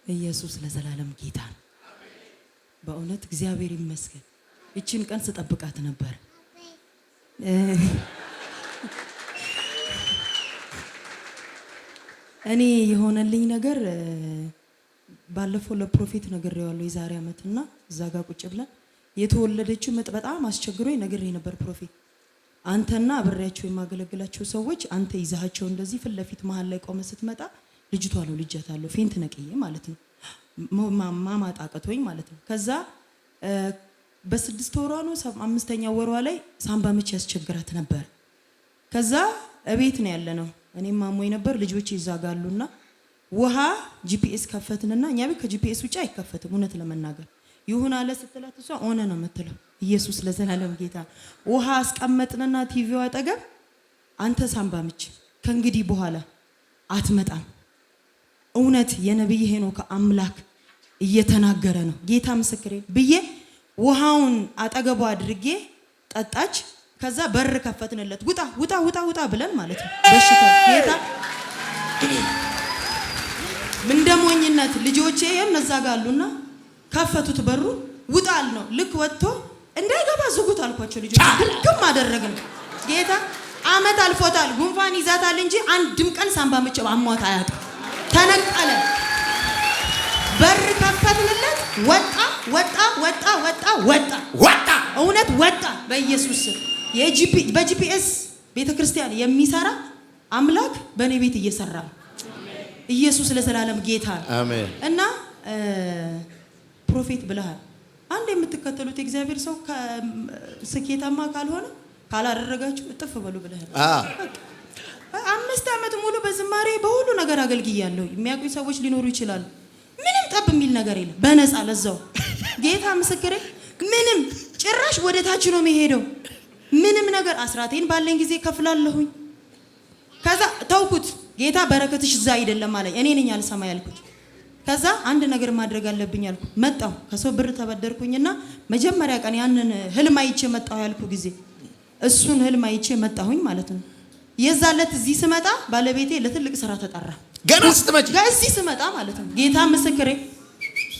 ኢየሱስ ለዘላለም ጌታ ነው። በእውነት እግዚአብሔር ይመስገን። እቺን ቀን ስጠብቃት ነበር። እኔ የሆነልኝ ነገር ባለፈው ለፕሮፌት ነግሬዋለሁ የዛሬ አመትና እዛ ጋር ቁጭ ብለን የተወለደችው ምጥ በጣም አስቸግሮኝ ነግሬ ነበር። ፕሮፌት አንተና አብሬያቸው የማገለግላቸው ሰዎች አንተ ይዛቸው እንደዚህ ፊት ለፊት መሃል ላይ ቆመ ስትመጣ ልጅቷ ነው ልጅታለሁ ፌንት ነቅዬ ማለት ነው ማማጣ አቀቶኝ ማለት ነው። ከዛ በ6 ወሯ ነው 5ኛ ወሯ ላይ ሳምባ ምች ያስቸግራት ነበር። ከዛ እቤት ነው ያለነው እኔም ማሞይ ነበር ልጆች ይዛጋሉና ውሃ ጂፒኤስ ከፈትንና እኛ ቤት ከጂፒኤስ ውጪ አይከፈትም እውነት ለመናገር ይሁን አለ ስትላት እሷ ሆነ ነው የምትለው። ኢየሱስ ለዘላለም ጌታ። ውሃ አስቀመጥንና ቲቪው አጠገብ አንተ ሳምባ ምች ከእንግዲህ በኋላ አትመጣም እውነት የነብይ ሄኖክ አምላክ እየተናገረ ነው ጌታ ምስክሬ ብዬ ውሃውን አጠገቧ አድርጌ ጠጣች። ከዛ በር ከፈትንለት ውጣ ውጣ ውጣ ውጣ ብለን ማለት ነው በሽታ ጌታ ምን ደሞኝነት ልጆቼ የነዛጋሉና ከፈቱት በሩ ውጣል ነው ልክ ወጥቶ እንዳይገባ ዝጉት አልኳቸው። ልጆቼ ግም አደረግን ጌታ አመት አልፎታል ጉንፋን ይዛታል እንጂ አንድም ቀን ሳምባ ምች አሟት አያውቅም። ተነቀለ በር ከፈትንለት ወጣ ወጣ ወጣ ወጣ ወጣ ወጣ እውነት ወጣ በኢየሱስ በጂፒኤስ ቤተክርስቲያን የሚሰራ አምላክ በኔ ቤት እየሰራ ነው። ኢየሱስ ለዘላለም ጌታ ነው። አሜን። እና ፕሮፌት ብለሃል አንድ የምትከተሉት እግዚአብሔር ሰው ስኬታማ ካልሆነ ካላደረጋችሁ እጥፍ በሉ ብለሃል። 5 አመት ሙሉ በዝማሬ በሁሉ ነገር አገልግያለሁ። የሚያውቁ ሰዎች ሊኖሩ ይችላሉ። ምንም ጠብ የሚል ነገር የለም በነፃ ለዛው ጌታ ምስክሬ ምንም ጭራሽ ወደ ታች ነው የሚሄደው። ምንም ነገር አስራቴን ባለኝ ጊዜ ከፍላለሁኝ። ከዛ ተውኩት ጌታ በረከትሽ እዛ አይደለም ማለት እኔ ነኝ አልሰማ ያልኩት። ከዛ አንድ ነገር ማድረግ አለብኝ አልኩ። መጣሁ ከሰው ብር ተበደርኩኝና መጀመሪያ ቀን ያንን ህልም አይቼ መጣሁ ያልኩ ጊዜ እሱን ህልም አይቼ መጣሁኝ ማለት ነው። የዛለት እዚህ ስመጣ ባለቤቴ ለትልቅ ስራ ተጠራ። ገና ስትመጪ እዚህ ስመጣ ማለት ነው ጌታ ምስክሬ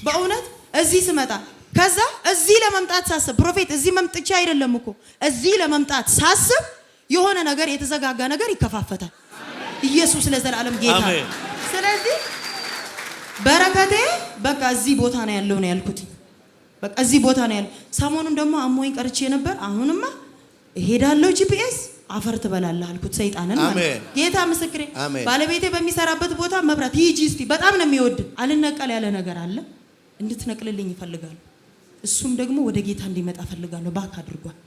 በእውነት እዚህ ስመጣ ከዛ እዚህ ለመምጣት ሳስብ ፕሮፌት እዚህ መምጥቻ አይደለም እኮ እዚህ ለመምጣት ሳስብ የሆነ ነገር የተዘጋጋ ነገር ይከፋፈታል። ኢየሱስ ለዘላለም ጌታ። ስለዚህ በረከቴ በቃ እዚህ ቦታ ነው ያለው ነው ያልኩት። በቃ እዚህ ቦታ ነው ያለው። ሰሞኑን ደግሞ አሞኝ ቀርቼ ነበር። አሁንማ እሄዳለሁ ጂፒኤስ አፈር ትበላለህ አልኩት ሰይጣንን ማለት ጌታ ምስክሬ። ባለቤቴ በሚሰራበት ቦታ መብራት ሂጂ እስቲ በጣም ነው የሚወድ አልነቀል ያለ ነገር አለ እንድትነቅልልኝ ይፈልጋል። እሱም ደግሞ ወደ ጌታ እንዲመጣ ፈልጋለሁ ባክ አድርጓል።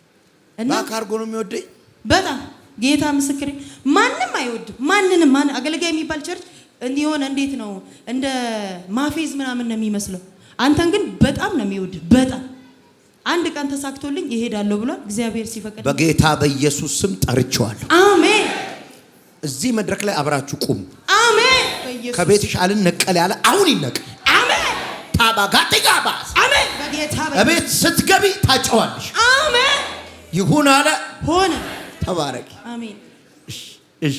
እና ባክ አድርጎ ነው የሚወደኝ በጣም ጌታ ምስክሬ። ማንንም አይወድም ማንንም አገልጋይ የሚባል ቸርች እንዲሆነ እንዴት ነው እንደ ማፌዝ ምናምን ነው የሚመስለው። አንተን ግን በጣም ነው የሚወድ በጣም አንድ ቀን ተሳክቶልኝ ይሄዳለሁ ብሏል እግዚአብሔር ሲፈቅድ በጌታ በኢየሱስ ስም ጠርቼዋለሁ። አሜን። እዚህ መድረክ ላይ አብራችሁ ቁም። አሜን። በኢየሱስ ከቤትሽ አልነቀል ያለ አሁን ይነቀል። አሜን። ታባጋጥጋባስ አሜን። በጌታ በቤት ስትገቢ ታጨዋለሽ። አሜን። ይሁን አለ ሆነ። ተባረክ። አሜን። እሺ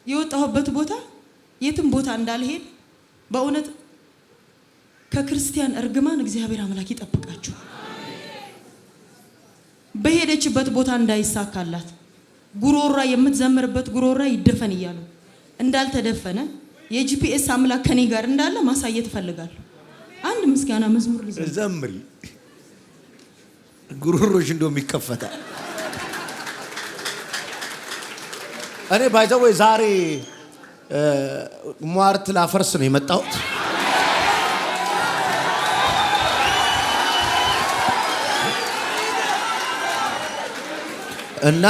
የወጣሁበት ቦታ የትም ቦታ እንዳልሄድ በእውነት ከክርስቲያን እርግማን እግዚአብሔር አምላክ ይጠብቃችሁ። በሄደችበት ቦታ እንዳይሳካላት ጉሮራ የምትዘምርበት ጉሮራ ይደፈን እያሉ እንዳልተደፈነ የጂፒኤስ አምላክ ከኔ ጋር እንዳለ ማሳየት ፈልጋለሁ። አንድ ምስጋና መዝሙር ዘምሪ ጉሮሮሽ እንደውም ይከፈታል። እኔ ባይዘው ዛሬ ሟርት ላፈርስ ነው የመጣሁት። እና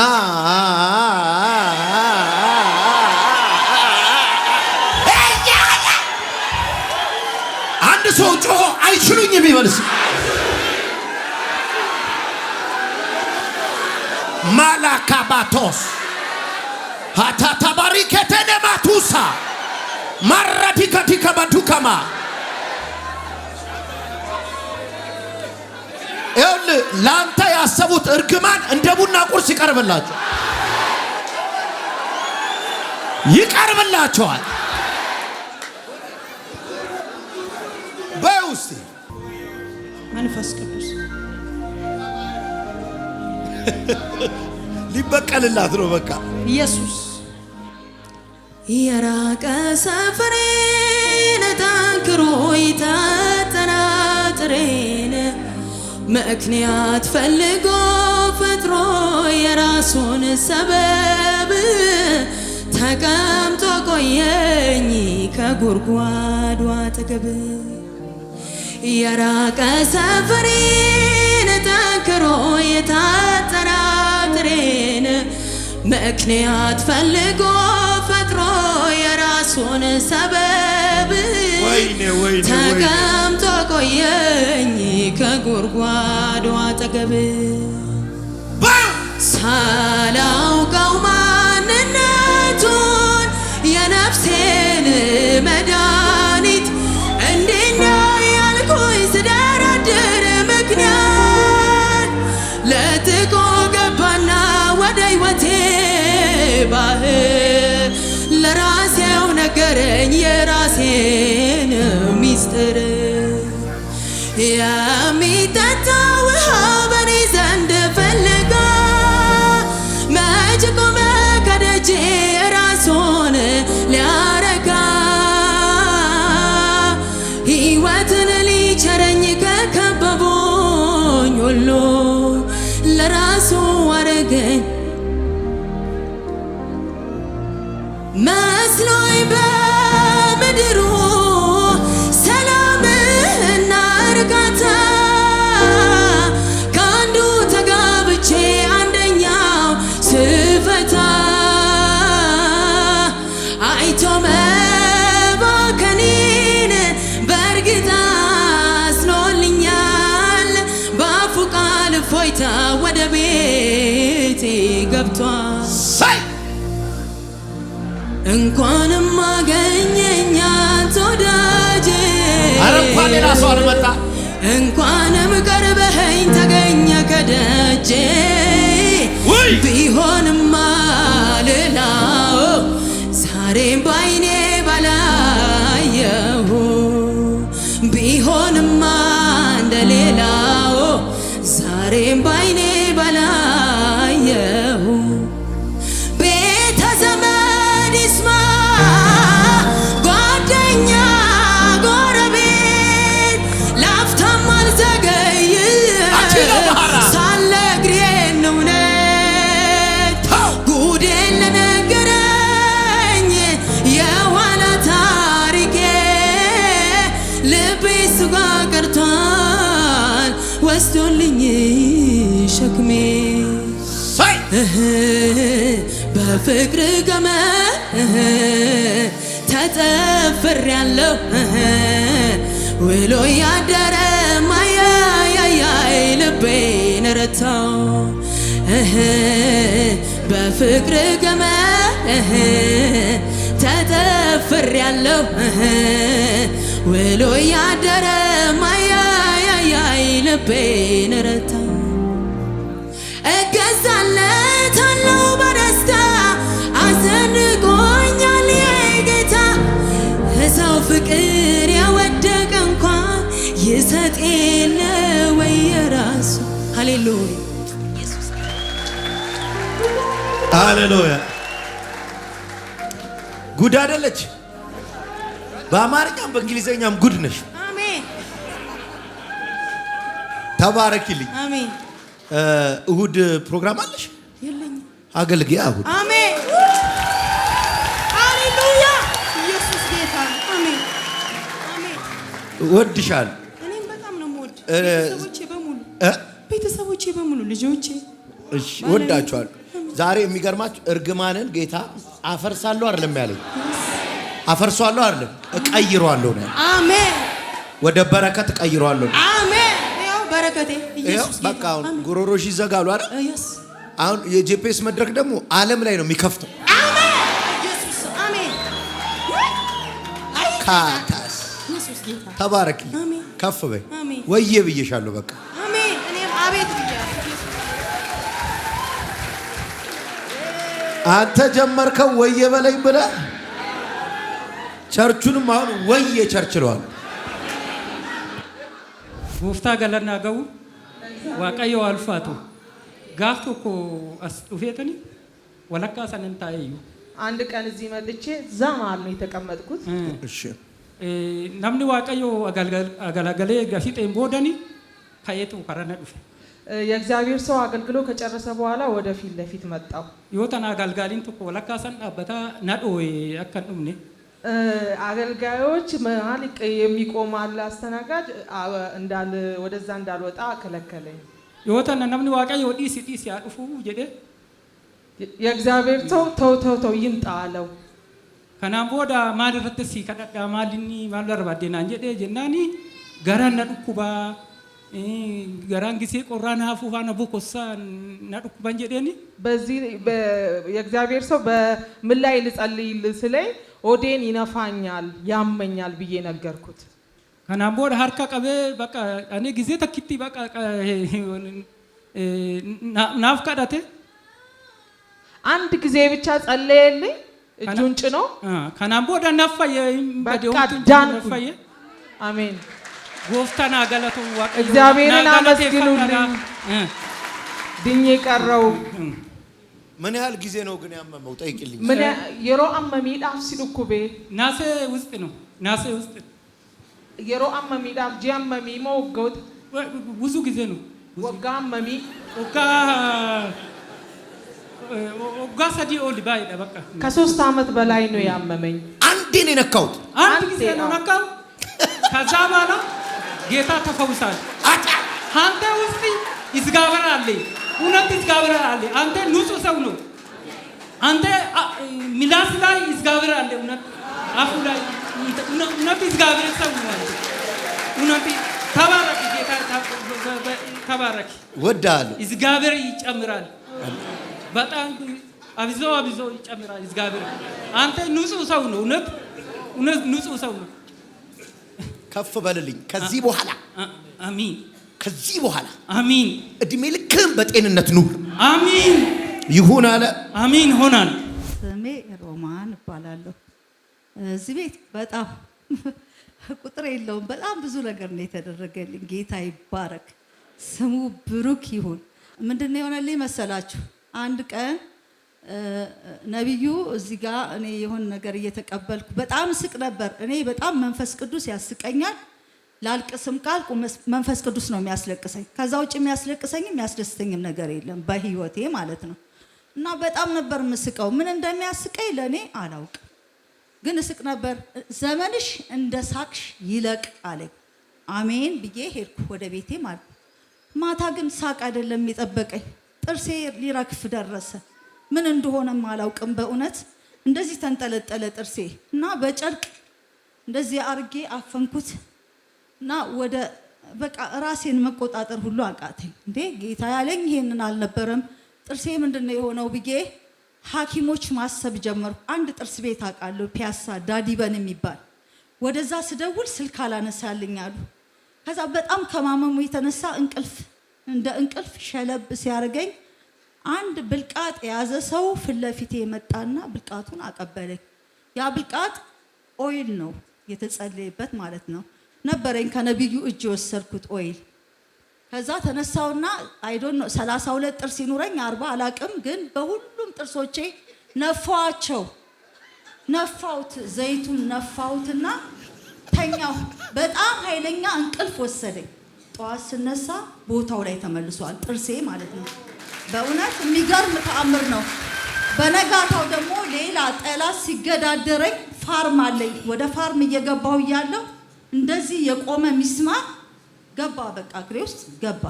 አንድ ሰው ጮሆ አይችሉኝም ይበልስ ማላካባቶስ ሃታታባሪከተነማቱሳ ማራቲካቲካባቱካማ ይሁን ላንተ ያሰቡት እርግማን እንደ ቡና ቁርስ ይቀርብላችኋል። እስቲ መንፈስ ቅዱስ ሊበቀልላት ነው በቃ ኢየሱስ የራቀ ሰፈሬን ጠንክሮ ይታጠራጥሬን ምክንያት ፈልጎ ፈጥሮ የራሱን ሰበብ ተቀምጦ ቆየኝ ከጉድጓዱ አጠገብ የራቀ ሰፈሬን ጠንክሮ የታጠራጥሬን ምክንያት ፈልጎ ፈጥሮ የራሱን ሰበብ ተቀምጦ ቆየኝ ከጉድጓዱ አጠገብ ሳላውቀው ማንነቱን የነፍሴን መድኃኒት እንዴት ነው ያልኩኝ ስደረድር ምክንያት ለጥቆ ገባና ወደ ሕይወቴ ባህር ለራሴው ነገረኝ የራሴን ሚስጥር የሚጠጣ ውሃ በኔ ዘንድ ፈልጋ መች ቆመ ከደጄ ራሱን ሊያረካ ሕይወትን ሊቸረኝ ከከበቡኝ ሁሉ ለራሱ አረገኝ መስሎኝ በምድሩ ሰላምና እርጋታ ከአንዱ ተጋብቼ አንደኛው ስፈታ አይቶ መባከኔን በእርግጥ አዝኖልኛል በአፉ ቃል እፎይታ ወደ ቤቴ ገብቷል እንኳንም አገኘኝ አንተ ወዳጄ ኧረ እንኳን ሌላ ሰው አልመጣ እንኳንም ቀርበኸኝ ተገኘ ከደጄ ቢሆንማ ሌላው ዛሬም ባይኔ ባላየሁ ቢሆንማ እንደሌላው ዛሬም ባይኔ ባላየሁ ወስዶልኝ ሸክሜ በፍቅር ገመድ ተጠፍሬያለሁ ውሎ ያደረ ማያያይ ልቤን ረታው በፍቅር ገመድ ተጠፍሬያለሁ ውሎ ያደረ ማያያይ ልቤን ረታው እገዛለታለሁ በደስታ አስደንቆኛል የጌታ ሰው ፍቅር ያወደቀ እንኳን ይሰጥ የለ ወይ የራሱ ሃሌሉያ ሃሌሉያ ጉድ አይደለች በአማርኛም በእንግሊዘኛም ጉድ ነሽ አሜን ተባረኪልኝ አሜን እሁድ ፕሮግራም አለሽ የለኝም አገልግያ እሁድ አሜን ሃሌሉያ ኢየሱስ ጌታ አሜን አሜን ወድሻል እኔም በጣም ነው የምወድ ቤተሰቦቼ በሙሉ ልጆቼ እሺ ወዳችኋል ዛሬ የሚገርማችሁ እርግማንን ጌታ አፈርሳለሁ አይደለም ያለኝ አፈርሳለሁ አይደለም እቀይረዋለሁ ነው አሜን ወደ በረከት እቀይረዋለሁ አሜን ያው በረከቴ ኢየሱስ በቃ ጉሮሮሽ ይዘጋሉ አይደል አሁን የጂፒኤስ መድረክ ደግሞ ዓለም ላይ ነው የሚከፍተው አሜን ኢየሱስ አሜን ካታስ ኢየሱስ ጌታ ተባረኪ አሜን ከፍ በይ አሜን ወዬ ብዬሻለሁ በቃ አሜን እኔም አቤት ብያለሁ አንተ ጀመርከው ወዬ በለኝ ብለህ ቸርቹንም አሁን ወዬ ቸርችለዋል ጎፍታ ገለና ገው ዋቀዮ አልፋቱ ጋፍቶ እኮ አስጡፌተኒ ወለካ ሰነንታዩ አንድ ቀን እዚህ መጥቼ እዛ መሀል ነው የተቀመጥኩት። እሺ ናምኒ ዋቀዮ አገላገሌ ጋፊጤን ቦደኒ ከየቱ ከረነ ዱፌ የእግዚአብሔር ሰው አገልግሎ ከጨረሰ በኋላ ወደ ፊት ለፊት መጣው። ዮተና አገልጋሊን ተኮ ወለካ ሰን አበታ ናዶ ያከንዱምኔ አገልጋዮች መሀል የሚቆም አለ አስተናጋጅ እንዳል ወደዛ እንዳልወጣ ከለከለኝ። ዮተና ናምኒ ዋቀዮ ዲሲ ያጥፉ ጀደ የእግዚአብሔር ሰው ተው ይምጣ አለው። ከናም ቦዳ ማድረተሲ ከዳዳ ማሊኒ ማለርባዴና እንጀደ ጀናኒ ጋራና ዱኩባ ጋራን ጊዜ ቆራና አፉፋና ቦኮሳ ናዱኩባ እንጀደኒ በዚህ የእግዚአብሔር ሰው በምን ላይ ልጸልይ ስለይ ኦዴን ይነፋኛል ያመኛል ብዬ ነገርኩት። ከናም ቦዳ ሀርካ ቀበ በቃ እኔ ጊዜ ተክቲ በቃ ናፍቃዳቴ አንድ ጊዜ ብቻ ጸለየልኝ። እጁን ጭኖ ከናም ቦዳ ነፋየ ነፋየ። አሜን። ጎፍታና ገለቱ ዋቀዮ እግዚአብሔርን አመስግኑልኝ። ድኜ ቀረው። ምን ያህል ጊዜ ነው ግን ያመመው? ጠይቂልኝ። ምን የሮ አመሚዳፍ ሲልኩቤ ናሴ ውስጥ ነው። ናሴ ውስጥ የሮ አመሚዳፍ ጂአመሚ ሞገውት ብዙ ጊዜ ነው። ወጋ አመሚ ወጋ ሰዲ ኦል ባይዳ በቃ ከ3 አመት በላይ ነው ያመመኝ። አንዴ ነው የነካሁት። አንድ ጊዜ ነው ነካው። ከዛ በኋላ ጌታ ተፈውሳል። አንተ ውስጥ ይዝጋበር አለ። እውነት ይዝጋበር አለ። አንተ ንጹህ ሰው ነው። አንተ ሚላስ ላይ ይዝጋበር አለ። እውነት አፉ ላይ እውነት ይዝጋበር ሰው ነው። እውነት ተባረክ ጌታ ተባረክ። ወዳለ ይዝጋበር ይጨምራል። በጣም አብዞ ይጨምራል። ይዝጋበር አንተ ንጹህ ሰው ነው። እውነት ንጹህ ሰው ነው። ከፍ በልልኝ። ከዚህ በኋላ አሜን። ከዚህ በኋላ አሜን። እድሜ ልክም በጤንነት ኑር። አሜን ይሁን አለ። አሜን ሆናል። ስሜ ሮማን እባላለሁ። እዚህ ቤት በጣም ቁጥር የለውም። በጣም ብዙ ነገር ነው የተደረገልኝ። ጌታ ይባረክ፣ ስሙ ብሩክ ይሁን። ምንድነው የሆነልኝ መሰላችሁ? አንድ ቀን ነብዩ እዚህ ጋር እኔ የሆነ ነገር እየተቀበልኩ በጣም ስቅ ነበር። እኔ በጣም መንፈስ ቅዱስ ያስቀኛል። ላልቅስም ካልኩ መንፈስ ቅዱስ ነው የሚያስለቅሰኝ። ከዛ ውጭ የሚያስለቅሰኝም የሚያስደስተኝም ነገር የለም በህይወቴ ማለት ነው። እና በጣም ነበር ምስቀው። ምን እንደሚያስቀኝ ለኔ አላውቅም፣ ግን እስቅ ነበር። ዘመንሽ እንደ ሳቅሽ ይለቅ አለኝ። አሜን ብዬ ሄድኩ ወደ ቤቴ ማለት ነው። ማታ ግን ሳቅ አይደለም የጠበቀኝ፣ ጥርሴ ሊረግፍ ደረሰ። ምን እንደሆነም አላውቅም በእውነት እንደዚህ ተንጠለጠለ ጥርሴ እና በጨርቅ እንደዚህ አርጌ አፈንኩት እና ወደ በቃ ራሴን መቆጣጠር ሁሉ አቃተኝ። እንዴ ጌታ ያለኝ ይሄንን አልነበረም። ጥርሴ ምንድነው የሆነው ብዬ ሐኪሞች ማሰብ ጀመርኩ። አንድ ጥርስ ቤት አውቃለሁ ፒያሳ ዳዲበን የሚባል ወደዛ ስደውል ስልክ አላነሳልኝ አሉ። ከዛ በጣም ከማመሙ የተነሳ እንደ እንቅልፍ ሸለብ ሲያርገኝ አንድ ብልቃጥ የያዘ ሰው ፊት ለፊቴ መጣና ብልቃቱን አቀበለኝ። ያ ብልቃጥ ኦይል ነው የተጸለየበት ማለት ነው ነበረኝ። ከነብዩ እጅ ወሰድኩት ኦይል። ከዛ ተነሳውና አይ ዶንት ኖ 32 ጥርስ ይኑረኝ 40 አላቅም፣ ግን በሁሉም ጥርሶቼ ነፋውት ዘይቱን ነፋውትና ተኛው። በጣም ኃይለኛ እንቅልፍ ወሰደኝ። ጠዋት ስነሳ ቦታው ላይ ተመልሷል ጥርሴ ማለት ነው። በእውነት የሚገርም ተአምር ነው። በነጋታው ደግሞ ሌላ ጠላት ሲገዳደረኝ ፋርም አለኝ። ወደ ፋርም እየገባሁ እያለሁ እንደዚህ የቆመ ሚስማር ገባ፣ በቃ እግሬ ውስጥ ገባ።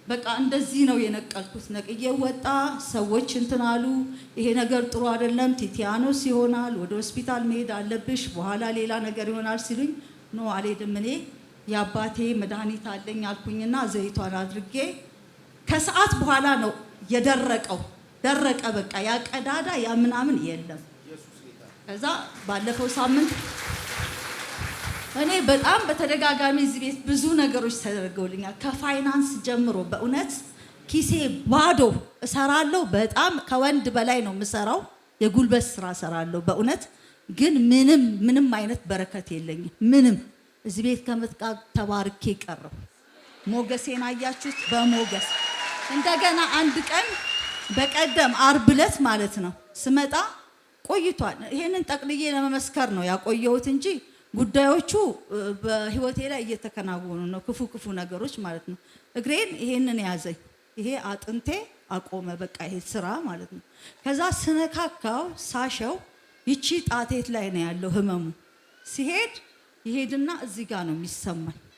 በቃ እንደዚህ ነው የነቀልኩት። ነቅዬ ወጣ። ሰዎች እንትን አሉ፣ ይሄ ነገር ጥሩ አይደለም፣ ቲቲያኖስ ይሆናል፣ ወደ ሆስፒታል መሄድ አለብሽ፣ በኋላ ሌላ ነገር ይሆናል ሲሉኝ ኖ አልሄድም፣ እኔ የአባቴ መድኃኒት አለኝ አልኩኝና ዘይቷን አድርጌ ከሰዓት በኋላ ነው የደረቀው። ደረቀ በቃ ያ ቀዳዳ ያ ምናምን የለም። ከዛ ባለፈው ሳምንት እኔ በጣም በተደጋጋሚ እዚህ ቤት ብዙ ነገሮች ተደርገውልኛል። ከፋይናንስ ጀምሮ በእውነት ኪሴ ባዶ እሰራለሁ። በጣም ከወንድ በላይ ነው የምሰራው። የጉልበት ስራ እሰራለሁ በእውነት ግን ምንም አይነት በረከት የለኝም። ምንም እዚህ ቤት ከመጣ ተባርኬ ቀረው። ሞገሴን አያችሁት? በሞገስ እንደገና አንድ ቀን በቀደም ዓርብ ዕለት ማለት ነው ስመጣ ቆይቷል። ይሄንን ጠቅልዬ ለመመስከር ነው ያቆየሁት እንጂ ጉዳዮቹ በህይወቴ ላይ እየተከናወኑ ነው። ክፉ ነገሮች ማለት ነው። እግሬን ይሄንን ያዘኝ። ይሄ አጥንቴ አቆመ። በቃ ይሄ ስራ ማለት ነው። ከዛ ስነካካው ሳሸው ይቺ ጣቴት ላይ ነው ያለው ህመሙ። ሲሄድ ይሄድና እዚህ ጋር ነው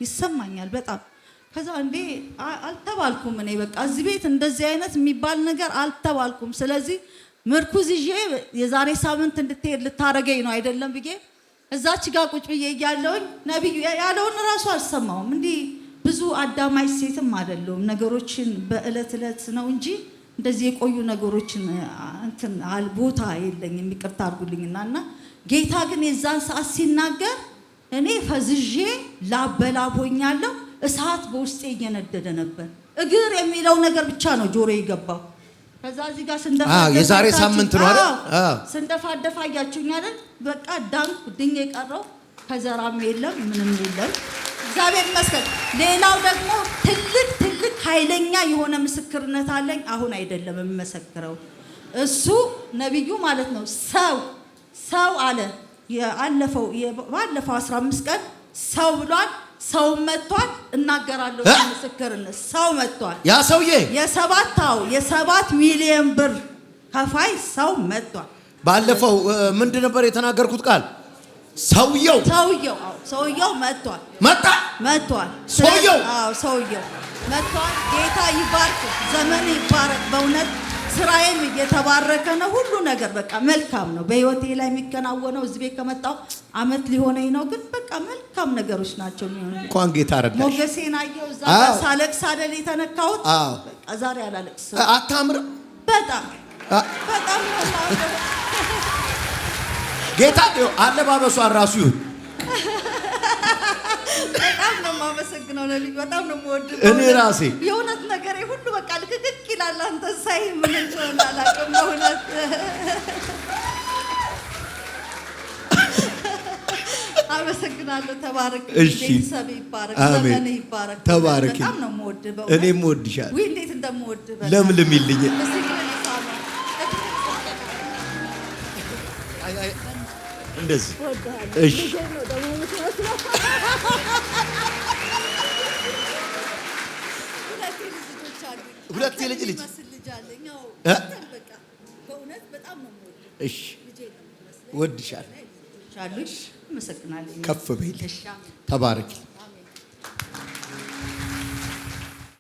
ይሰማኛል በጣም። ከዛ እንዴ አልተባልኩም እኔ በቃ እዚህ ቤት እንደዚህ አይነት የሚባል ነገር አልተባልኩም። ስለዚህ ምርኩዝ ይዤ የዛሬ ሳምንት እንድትሄድ ልታረገኝ ነው አይደለም ብዬ እዛች ጋር ቁጭ ብዬ እያለሁኝ ነብዩ ያለውን ራሱ አልሰማውም። እንዲህ ብዙ አዳማጭ ሴትም አይደለሁም። ነገሮችን በእለት እለት ነው እንጂ እንደዚህ የቆዩ ነገሮችን እንትን ቦታ የለኝም። ይቅርታ አድርጉልኝና ጌታ ግን የዛን ሰዓት ሲናገር እኔ ፈዝዤ ላበላብ ሆኛለሁ። እሳት በውስጤ እየነደደ ነበር። እግር የሚለው ነገር ብቻ ነው ጆሮ የገባው። ከዛ እዚህ ጋር ስንደፋደፋ የዛሬ ሳምንት ነው አይደል? ስንደፋደፋ አያችሁኝ አይደል? በቃ ዳንኩ፣ ድኜ ቀረው። ከዘራም የለም ምንም የለም። እግዚአብሔር ይመስገን። ሌላው ደግሞ ትልቅ ኃይለኛ የሆነ ምስክርነት አለኝ። አሁን አይደለም የምመሰክረው፣ እሱ ነብዩ ማለት ነው። ሰው አለ ባለፈው 15 ቀን ሰው ብሏል። ሰው መጥቷል። እናገራለሁ ምስክርነት። ሰው መጥቷል። ያ ሰውዬ የ7 ሚሊዮን ብር ከፋይ ሰው መጥቷል። ባለፈው ምንድን ነበር የተናገርኩት ቃል? ሰውየው መጥቷል። ሰውየው መጥቷል። ጌታ ይባርክ፣ ዘመን ይባረክ። በእውነት ስራዬም እየተባረከ ነው። ሁሉ ነገር በቃ መልካም ነው። በህይወቴ ላይ የሚከናወነው እዚህ ቤት ከመጣሁ አመት ሊሆነኝ ነው። ግን በቃ መልካም ነገሮች ናቸው የሚሆነው። እንኳን ጌታ ረዳሽ። ሞገሴን አየሁ። እዛ ጋር ሳለቅስ አይደል የተነካሁት። በቃ ዛሬ አላለቅስም። አታምርም? በጣም ጌታ አለባበሷን ራሱ ይሁን። በጣም ነው የማመሰግነው ነብዩ። በጣም ነው የምወድው እኔ ራሴ የእውነት ነገሬ ሁሉ በቃ ልክክ ይላል። አንተ ሳይ ምን እንደሆነ አላውቅም። በእውነት አመሰግናለሁ። ተባረክ። ቤተሰብ ይባረክ፣ ዘመን ይባረክ። ተባረክ። በጣም ነው የምወድህ በእውነት። እኔም እወድሻለሁ። ወይ እንዴት እንደምወድህ ለምልም ይልኝ። እንደዚህ እሺ። ሁለት የልጅ ልጅ እሺ። ወድሻለሁ። ከፍ በይልኝ። ተባረክ።